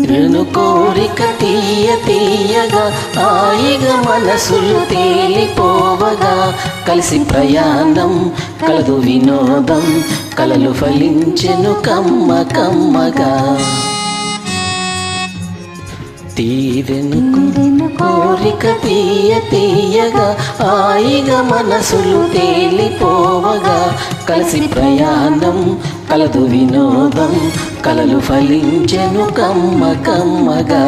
తీరను కోరిక తీయ తీయగా హాయిగా మనసులు తేలిపోవగా కలిసి ప్రయాణం కలదు వినోదం కలలు ఫలించెను కమ్మ కమ్మగా తీరను కోరిక తీయ తీయగా హాయిగా మనసులు తేలిపోవగా కలిసి ప్రయాణం కలదు వినోదం కలలు ఫలించెను కమ్మ కమ్మగా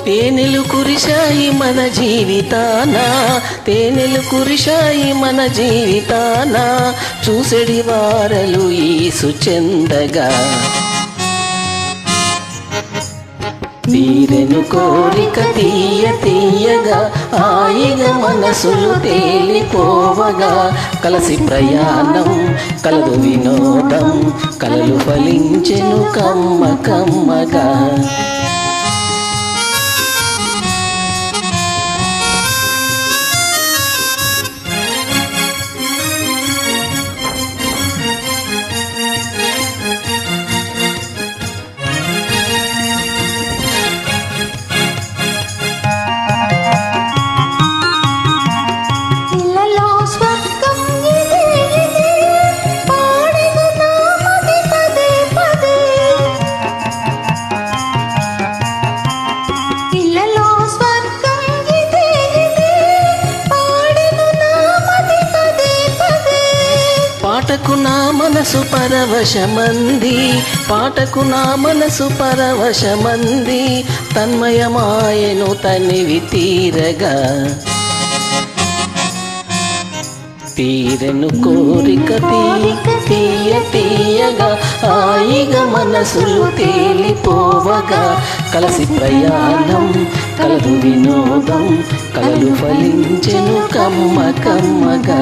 తేనెలు కురిశాయి మన జీవితాన తేనెలు కురిశాయి మన జీవితాన చూసెడి వారలు ఈ సుచందగా తీరెను కోరిక తీయ తీయగా హాయిగా మనసులు తేలిపోవగా కలిసి ప్రయాణం కలదు వినోదం కలలు ఫలించెను కమ్మ కమ్మగా పాటకు నా మనసు పరవశమంది పాటకు నా మనసు పరవశమంది తన్మయమాయను తనివి తీరగా తీరెను కోరిక తీయ తీయగా హాయిగా మనసులు తేలిపోవగా కలిసి ప్రయాణం కలదు వినోదం కలలు ఫలించెను కమ్మ కమ్మగా